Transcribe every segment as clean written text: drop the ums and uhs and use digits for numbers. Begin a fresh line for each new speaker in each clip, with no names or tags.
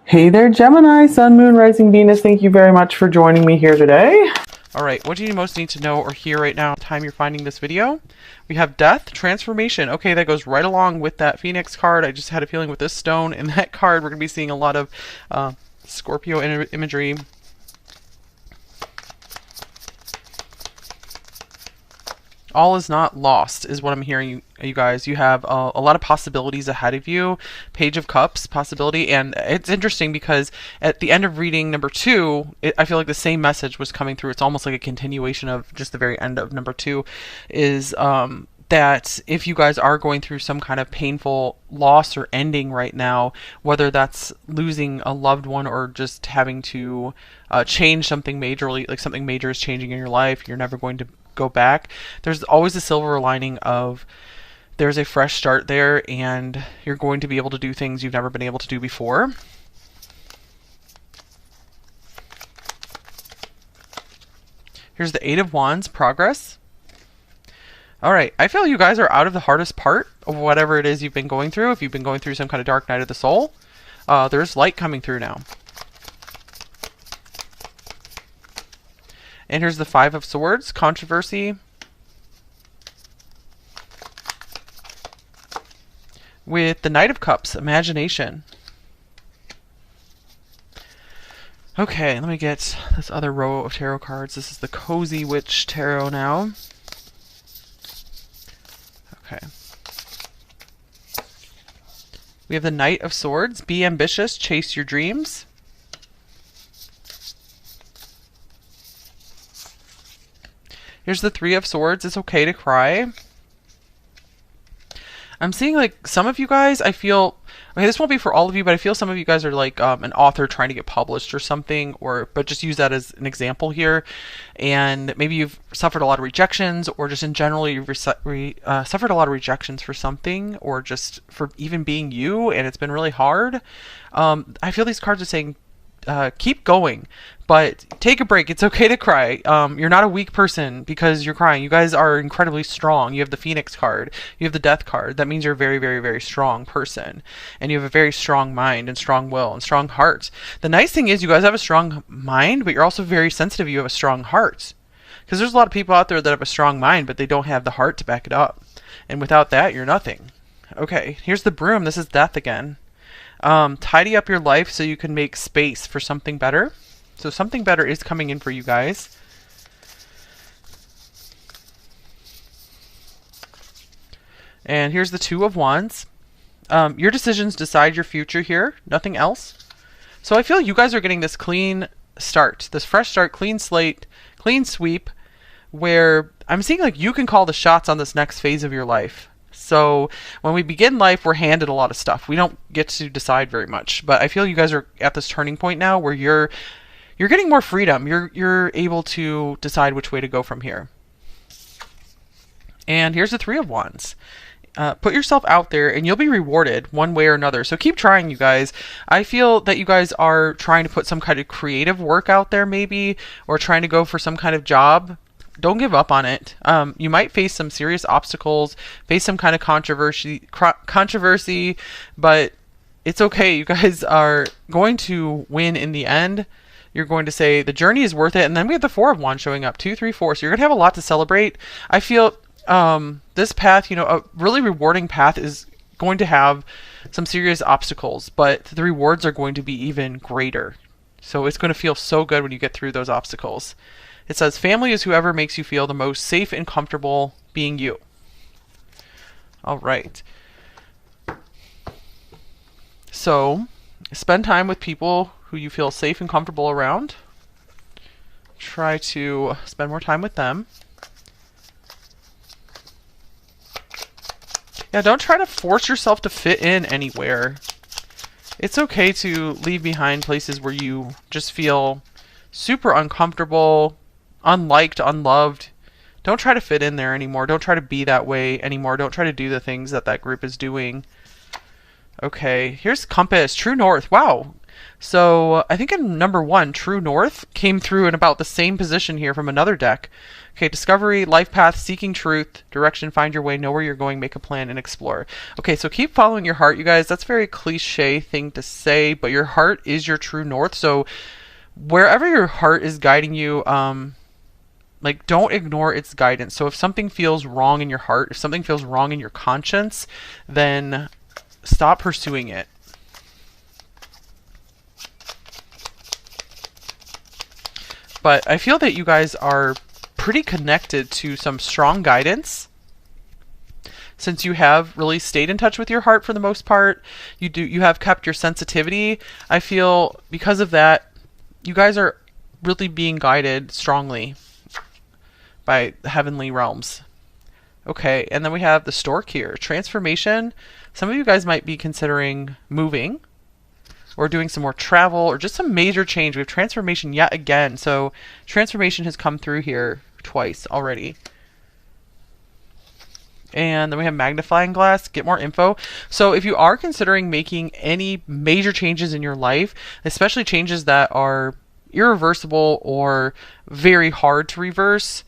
Hey there, Gemini, Sun, Moon, Rising, Venus. Thank you very much for joining me here today.
All right, what do you most need to know or hear right now time you're finding this video? We have death, transformation. Okay, that goes right along with that Phoenix card. I just had a feeling with this stone and that card, we're going to be seeing a lot of Scorpio imagery. All is not lost is what I'm hearing, you guys. You have a lot of possibilities ahead of you. Page of Cups possibility. And it's interesting because at the end of reading number 2, I feel like the same message was coming through. It's almost like a continuation of just the very end of number 2 is that if you guys are going through some kind of painful loss or ending right now, whether that's losing a loved one or just having to change something majorly, like something major is changing in your life, you're never going to go back, there's always a silver lining of there's a fresh start there and you're going to be able to do things you've never been able to do before. Here's the Eight of Wands, progress. All right, I feel you guys are out of the hardest part of whatever it is you've been going through. If you've been going through some kind of dark night of the soul, there's light coming through now. And here's the Five of Swords, controversy. With the Knight of Cups, imagination. Okay, let me get this other row of tarot cards. This is the Cozy Witch Tarot now. Okay. We have the Knight of Swords, be ambitious, chase your dreams. Here's the Three of Swords, it's okay to cry. I'm seeing like some of you guys, I feel, okay, this won't be for all of you, but I feel some of you guys are like an author trying to get published or something, but just use that as an example here. And maybe you've suffered a lot of rejections, or just in general, you've suffered a lot of rejections for something, or just for even being you, and it's been really hard. I feel these cards are saying, keep going, but take a break. It's okay to cry. You're not a weak person because you're crying. You guys are incredibly strong. You have the Phoenix card. You have the Death card. That means you're a very, very, very strong person. And you have a very strong mind and strong will and strong heart. The nice thing is you guys have a strong mind, but you're also very sensitive. You have a strong heart. Because there's a lot of people out there that have a strong mind, but they don't have the heart to back it up. And without that, you're nothing. Okay, here's the Broom. This is Death again. Tidy up your life so you can make space for something better. So something better is coming in for you guys. And here's the Two of Wands. Your decisions decide your future here, nothing else. So I feel you guys are getting this clean start, this fresh start, clean slate, clean sweep, where I'm seeing like you can call the shots on this next phase of your life. So when we begin life, we're handed a lot of stuff. We don't get to decide very much. But I feel you guys are at this turning point now where you're getting more freedom. You're able to decide which way to go from here. And here's the Three of Wands. Put yourself out there and you'll be rewarded one way or another. So keep trying, you guys. I feel that you guys are trying to put some kind of creative work out there maybe, or trying to go for some kind of job. Don't give up on it. You might face some serious obstacles, face some kind of controversy, but it's okay. You guys are going to win in the end. You're going to say the journey is worth it. And then we have the Four of Wands showing up, 2, 3, 4. So you're going to have a lot to celebrate. I feel this path, a really rewarding path is going to have some serious obstacles, but the rewards are going to be even greater. So it's going to feel so good when you get through those obstacles. It says, family is whoever makes you feel the most safe and comfortable being you. All right. So, spend time with people who you feel safe and comfortable around. Try to spend more time with them. Yeah, don't try to force yourself to fit in anywhere. It's okay to leave behind places where you just feel super uncomfortable, unliked, unloved. Don't try to fit in there anymore. Don't try to be that way anymore. Don't try to do the things that that group is doing. Okay, here's Compass, True North. Wow. So I think in number one, True North came through in about the same position here from another deck. Okay, discovery, life path, seeking truth, direction, find your way, know where you're going, make a plan, and explore. Okay, so keep following your heart, you guys. That's a very cliche thing to say, but your heart is your true north. So wherever your heart is guiding you, like, don't ignore its guidance. So if something feels wrong in your heart, if something feels wrong in your conscience, then stop pursuing it. But I feel that you guys are pretty connected to some strong guidance, since you have really stayed in touch with your heart for the most part. You have kept your sensitivity. I feel because of that, you guys are really being guided strongly by the heavenly realms. Okay, and then we have the stork here. Transformation. Some of you guys might be considering moving or doing some more travel or just some major change. We have transformation yet again. So transformation has come through here twice already. And then we have magnifying glass, get more info. So if you are considering making any major changes in your life, especially changes that are irreversible or very hard to reverse,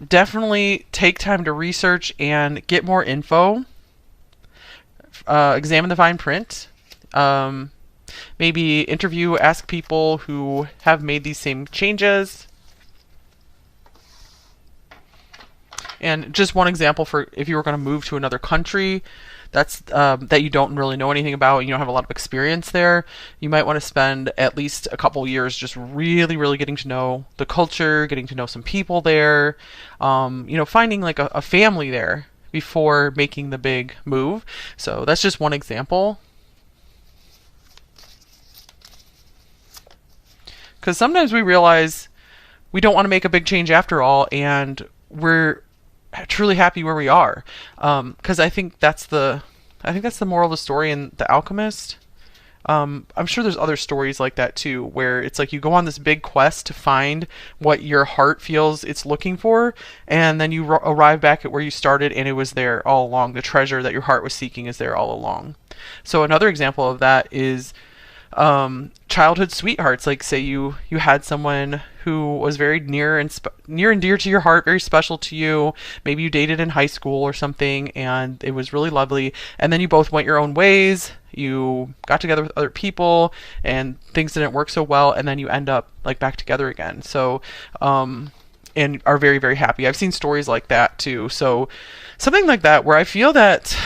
definitely take time to research and get more info. Examine the fine print. Maybe interview, ask people who have made these same changes. And just one example for if you were going to move to another country that's that you don't really know anything about, you don't have a lot of experience there, you might want to spend at least a couple years just really getting to know the culture, getting to know some people there, finding like a family there before making the big move. So that's just one example. Because sometimes we realize we don't want to make a big change after all, and we're truly happy where we are. Because I think that's the moral of the story in The Alchemist. I'm sure there's other stories like that too, where it's like you go on this big quest to find what your heart feels it's looking for, and then you arrive back at where you started, and it was there all along. The treasure that your heart was seeking is there all along. So another example of that is childhood sweethearts. Like, say you had someone who was very near and dear to your heart, very special to you. Maybe you dated in high school or something, and it was really lovely. And then you both went your own ways. You got together with other people, and things didn't work so well. And then you end up like back together again. So, and are very happy. I've seen stories like that too. So, something like that where I feel that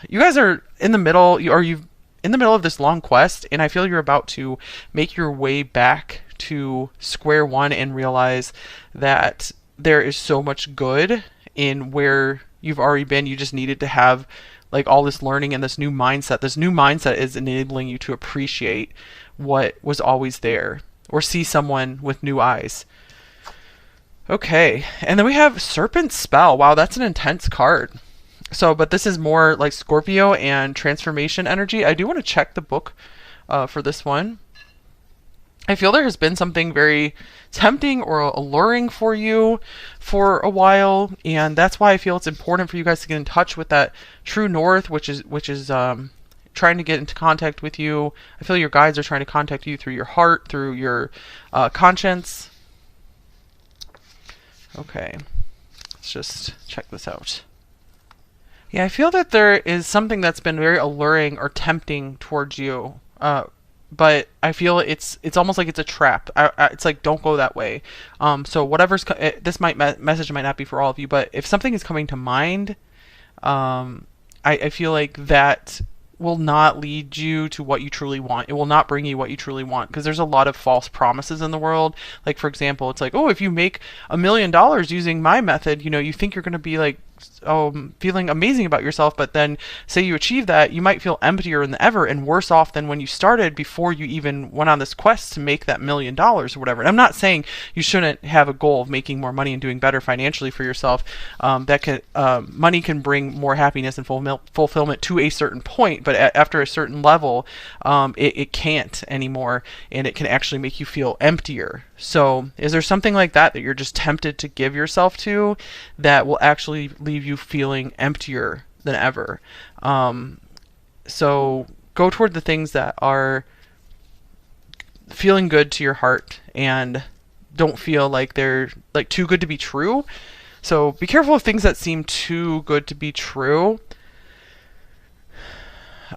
you guys are in the middle, you've in the middle of this long quest, and I feel you're about to make your way back to square one and realize that there is so much good in where you've already been. You just needed to have like all this learning and this new mindset. This new mindset is enabling you to appreciate what was always there, or see someone with new eyes. Okay, and then we have Serpent Spell. Wow, that's an intense card. So, but this is more like Scorpio and transformation energy. I do want to check the book for this one. I feel there has been something very tempting or alluring for you for a while, and that's why I feel it's important for you guys to get in touch with that true north, which is trying to get into contact with you. I feel your guides are trying to contact you through your heart, through your conscience. Okay, let's just check this out. Yeah, I feel that there is something that's been very alluring or tempting towards you, but I feel it's almost like it's a trap. It's like, don't go that way. So whatever's this message might not be for all of you, but if something is coming to mind, I feel like that will not lead you to what you truly want. It will not bring you what you truly want, because there's a lot of false promises in the world. Like, for example, it's like, oh, if you make $1 million using my method, you think you're going to be like feeling amazing about yourself, but then say you achieve that, you might feel emptier than ever and worse off than when you started before you even went on this quest to make that $1 million or whatever. And I'm not saying you shouldn't have a goal of making more money and doing better financially for yourself. Money can bring more happiness and fulfillment to a certain point, but after a certain level, it can't anymore, and it can actually make you feel emptier. So is there something like that you're just tempted to give yourself to that will actually leave you feeling emptier than ever? So go toward the things that are feeling good to your heart and don't feel like they're like too good to be true. So be careful of things that seem too good to be true.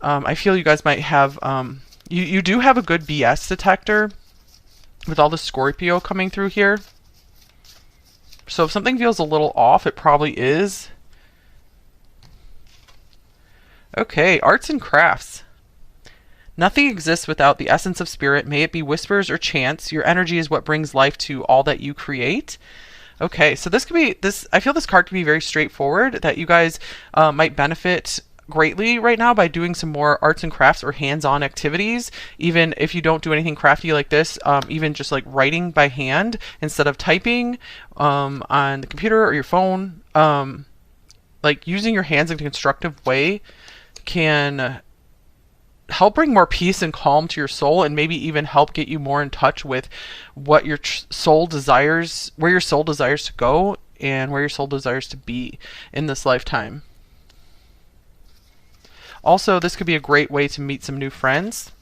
I feel you guys might have, you do have a good BS detector with all the Scorpio coming through here. So if something feels a little off, it probably is. Okay, arts and crafts. Nothing exists without the essence of spirit. May it be whispers or chants. Your energy is what brings life to all that you create. Okay, so this could be this. I feel this card could be very straightforward. That you guys might benefit greatly right now by doing some more arts and crafts or hands-on activities. Even if you don't do anything crafty like this, even just like writing by hand instead of typing on the computer or your phone, like using your hands in a constructive way can help bring more peace and calm to your soul, and maybe even help get you more in touch with what your soul desires, where your soul desires to go and where your soul desires to be in this lifetime. Also, this could be a great way to meet some new friends,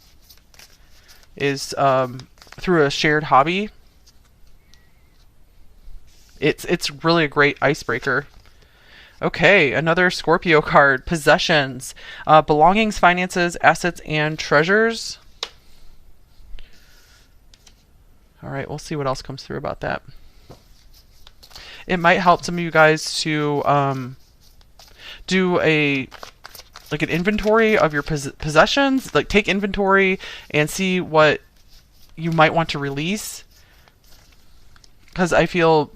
is through a shared hobby. It's really a great icebreaker. Okay, another Scorpio card. Possessions. Belongings, finances, assets, and treasures. Alright, we'll see what else comes through about that. It might help some of you guys to do an inventory of your possessions. Like, take inventory and see what you might want to release. Because I feel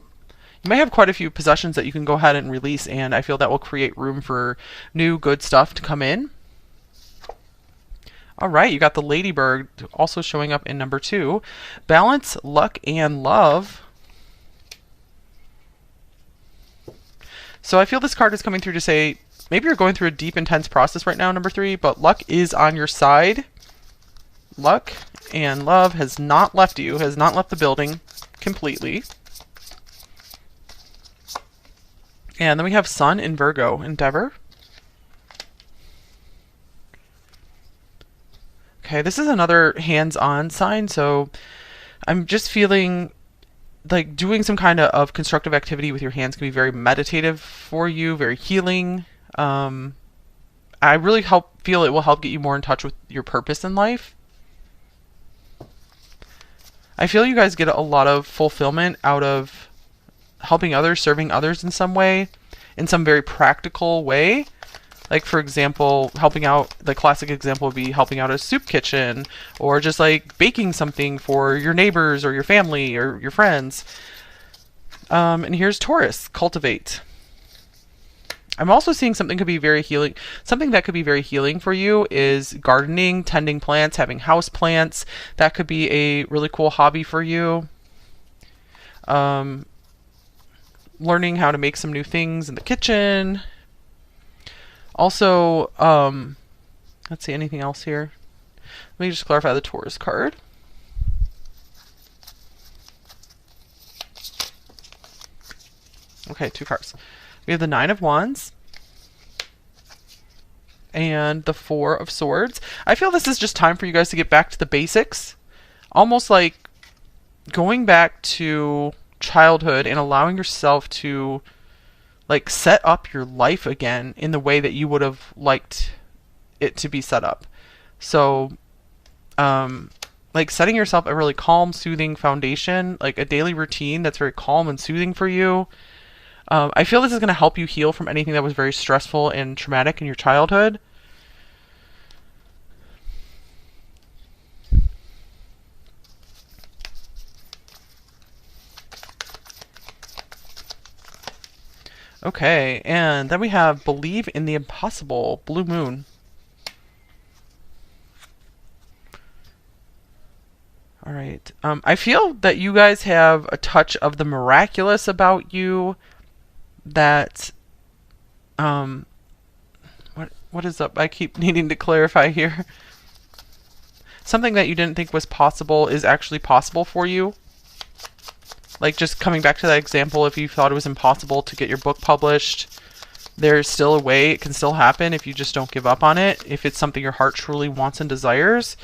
you may have quite a few possessions that you can go ahead and release, and I feel that will create room for new good stuff to come in. Alright, you got the Ladybird also showing up in number 2. Balance, luck, and love. So I feel this card is coming through to say, maybe you're going through a deep, intense process right now, number 3, but luck is on your side. Luck and love has not left you, has not left the building completely. And then we have Sun in Virgo, Endeavor. Okay, this is another hands-on sign, so I'm just feeling like doing some kind of constructive activity with your hands can be very meditative for you, very healing. I really feel it will help get you more in touch with your purpose in life. I feel you guys get a lot of fulfillment out of helping others, serving others in some way, in some very practical way. Like, for example, helping out, the classic example would be helping out a soup kitchen, or just like baking something for your neighbors or your family or your friends. And here's Taurus, cultivate. I'm also seeing something could be very healing. Something that could be very healing for you is gardening, tending plants, having house plants. That could be a really cool hobby for you. Learning how to make some new things in the kitchen. Also, let's see, anything else here? Let me just clarify the Taurus card. Okay, 2 cards. We have the 9 of Wands and the 4 of Swords. I feel this is just time for you guys to get back to the basics. Almost like going back to childhood and allowing yourself to like set up your life again in the way that you would have liked it to be set up. So like setting yourself a really calm, soothing foundation, like a daily routine that's very calm and soothing for you. I feel this is going to help you heal from anything that was very stressful and traumatic in your childhood. Okay, and then we have Believe in the Impossible, Blue Moon. All right. I feel that you guys have a touch of the miraculous about you. That, what is up? I keep needing to clarify here. Something that you didn't think was possible is actually possible for you. Like, just coming back to that example, if you thought it was impossible to get your book published, there's still a way. It can still happen if you just don't give up on it. If it's something your heart truly wants and desires.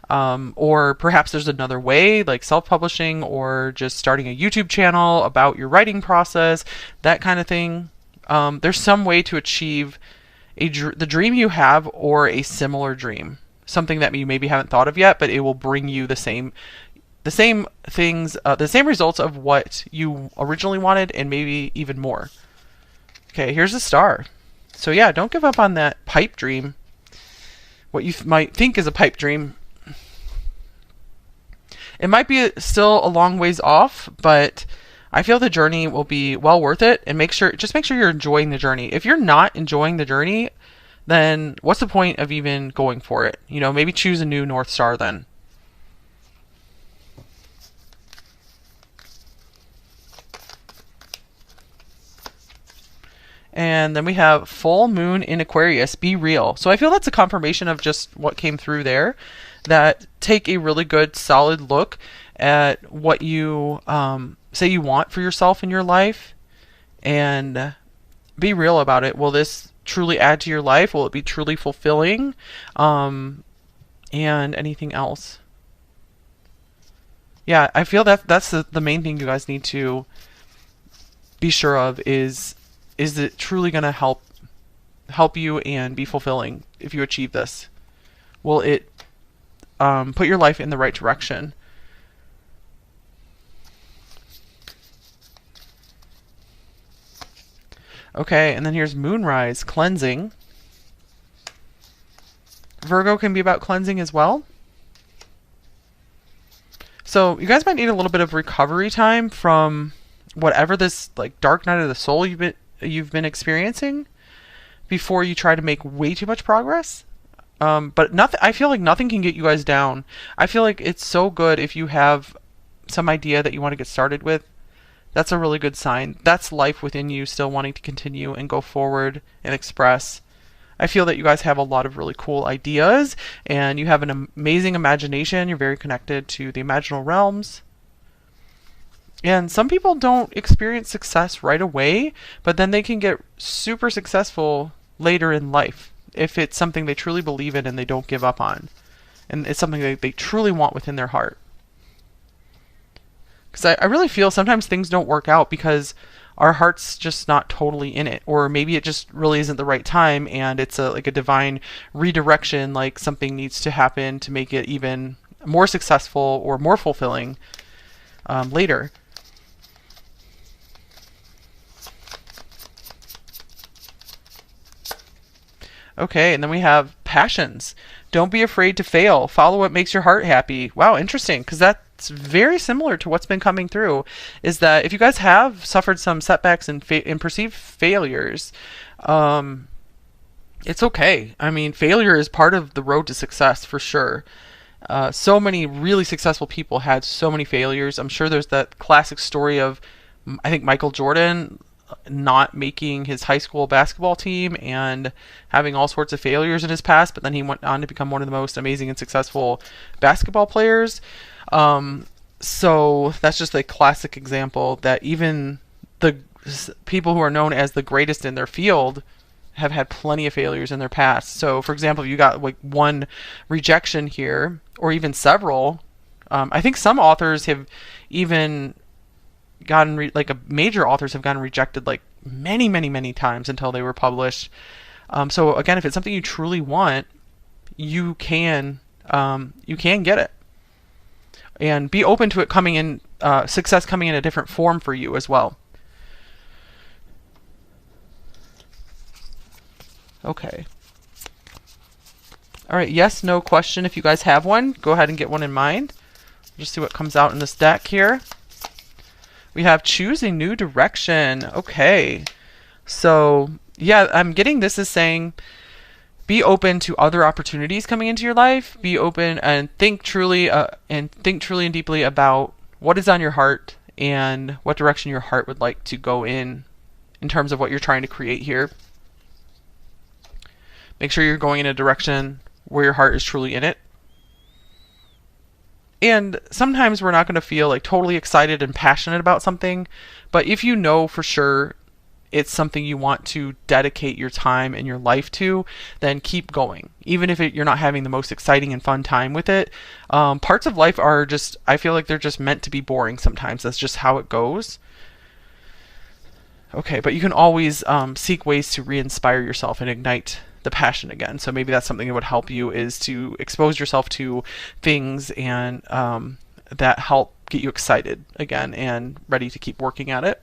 Or perhaps there's another way, like self-publishing or just starting a YouTube channel about your writing process, that kind of thing. There's some way to achieve the dream you have or a similar dream, something that you maybe haven't thought of yet, but it will bring you the same things, the same results of what you originally wanted, and maybe even more. Okay, here's a star. So yeah, don't give up on that pipe dream. What you might think is a pipe dream. It might be still a long ways off, but I feel the journey will be well worth it. And just make sure you're enjoying the journey. If you're not enjoying the journey, then what's the point of even going for it? You know, maybe choose a new North Star then. And then we have full moon in Aquarius, be real. So I feel that's a confirmation of just what came through there, that take a really good solid look at what you say you want for yourself in your life and be real about it. Will this truly add to your life? Will it be truly fulfilling? And anything else? Yeah, I feel that's the main thing you guys need to be sure of is it truly going to help you and be fulfilling if you achieve this? Will it put your life in the right direction? Okay, and then here's moonrise, cleansing. Virgo can be about cleansing as well. So you guys might need a little bit of recovery time from whatever this like dark night of the soul you've been experiencing before you try to make way too much progress. But nothing. I feel like nothing can get you guys down. I feel like it's so good if you have some idea that you want to get started with. That's a really good sign. That's life within you still wanting to continue and go forward and express. I feel that you guys have a lot of really cool ideas and you have an amazing imagination. You're very connected to the imaginal realms. And some people don't experience success right away, but then they can get super successful later in life if it's something they truly believe in and they don't give up on. And it's something that they truly want within their heart. Because I really feel sometimes things don't work out because our heart's just not totally in it. Or maybe it just really isn't the right time and it's like a divine redirection, like something needs to happen to make it even more successful or more fulfilling later. Okay, and then we have passions. Don't be afraid to fail. Follow what makes your heart happy. Wow, interesting, because that's very similar to what's been coming through, is that if you guys have suffered some setbacks and perceived failures, it's okay. I mean, failure is part of the road to success for sure. So many really successful people had so many failures. I'm sure there's that classic story of, I think, Michael Jordan not making his high school basketball team and having all sorts of failures in his past, but then he went on to become one of the most amazing and successful basketball players. So that's just a classic example that even the people who are known as the greatest in their field have had plenty of failures in their past. So for example, if you got like one rejection here or even several, I think some authors have even gotten major authors have gotten rejected like many times until they were published. So again, if it's something you truly want, you can get it, and be open to it coming in, success coming in a different form for you as well. Okay. All right. Yes, no question. If you guys have one, go ahead and get one in mind. Just see what comes out in this deck here. We have choose a new direction. Okay. So yeah, I'm getting this as saying be open to other opportunities coming into your life. Be open and think truly and deeply about what is on your heart and what direction your heart would like to go in terms of what you're trying to create here. Make sure you're going in a direction where your heart is truly in it. And sometimes we're not going to feel like totally excited and passionate about something, but if you know for sure it's something you want to dedicate your time and your life to, then keep going. Even if you're not having the most exciting and fun time with it, parts of life are just, I feel like they're just meant to be boring sometimes. That's just how it goes. Okay, but you can always seek ways to re-inspire yourself and ignite the passion again. So maybe that's something that would help you, is to expose yourself to things and that help get you excited again and ready to keep working at it.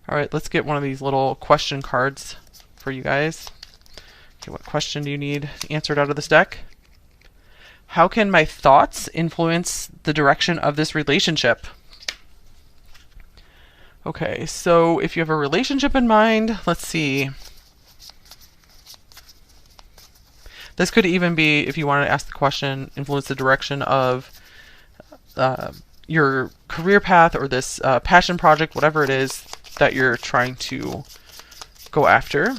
All right, let's get one of these little question cards for you guys. Okay, what question do you need answered out of this deck? How can my thoughts influence the direction of this relationship? Okay, so if you have a relationship in mind, let's see. This could even be, if you wanted to ask the question, influence the direction of your career path or this passion project, whatever it is that you're trying to go after.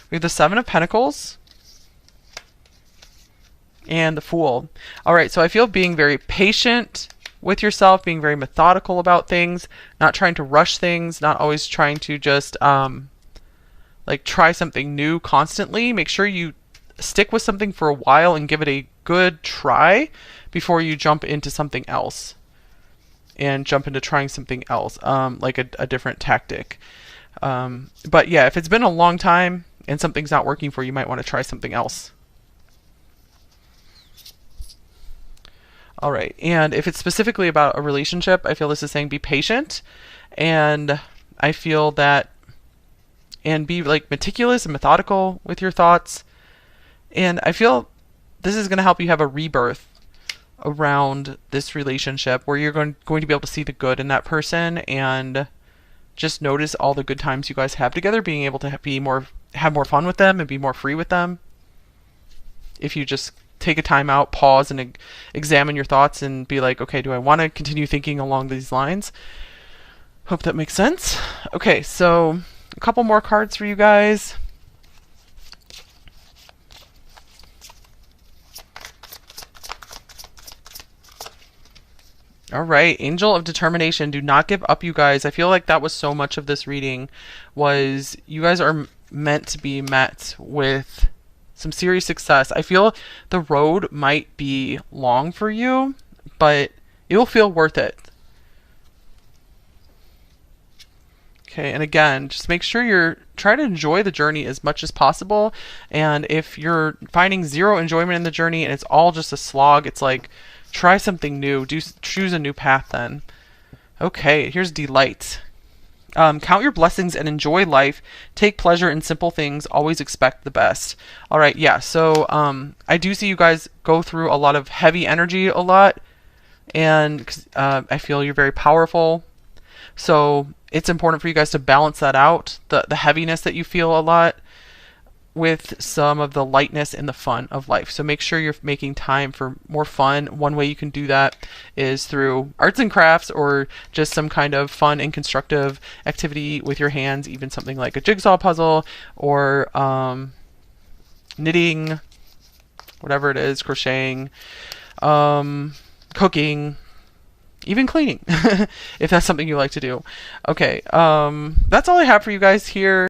We have the Seven of Pentacles and the Fool. All right, so I feel being very patient with yourself, being very methodical about things, not trying to rush things, not always trying to just like try something new constantly. Make sure you stick with something for a while and give it a good try before you jump into something else and jump into trying something else, like a different tactic. But yeah, if it's been a long time and something's not working for you, you might want to try something else. All right, and if it's specifically about a relationship, I feel this is saying be patient, and I feel that, and be like meticulous and methodical with your thoughts. And I feel this is going to help you have a rebirth around this relationship where you're going to be able to see the good in that person and just notice all the good times you guys have together, being able to have more fun with them and be more free with them. If you just take a time out, pause, and examine your thoughts and be like, okay, do I want to continue thinking along these lines? Hope that makes sense. Okay, so a couple more cards for you guys. All right, Angel of Determination. Do not give up, you guys. I feel like that was so much of this reading, was you guys are meant to be met with some serious success. I feel the road might be long for you, but it will feel worth it. Okay, and again, just make sure you're trying to enjoy the journey as much as possible. And if you're finding zero enjoyment in the journey and it's all just a slog, it's like, try something new. Choose a new path then. Okay, here's Delight. Count your blessings and enjoy life. Take pleasure in simple things. Always expect the best. All right, yeah. So I do see you guys go through a lot of heavy energy a lot, and I feel you're very powerful. So it's important for you guys to balance that out, the heaviness that you feel a lot, with some of the lightness and the fun of life. So make sure you're making time for more fun. One way you can do that is through arts and crafts, or just some kind of fun and constructive activity with your hands, even something like a jigsaw puzzle, or knitting, whatever it is, crocheting, cooking, even cleaning, if that's something you like to do. Okay, that's all I have for you guys here.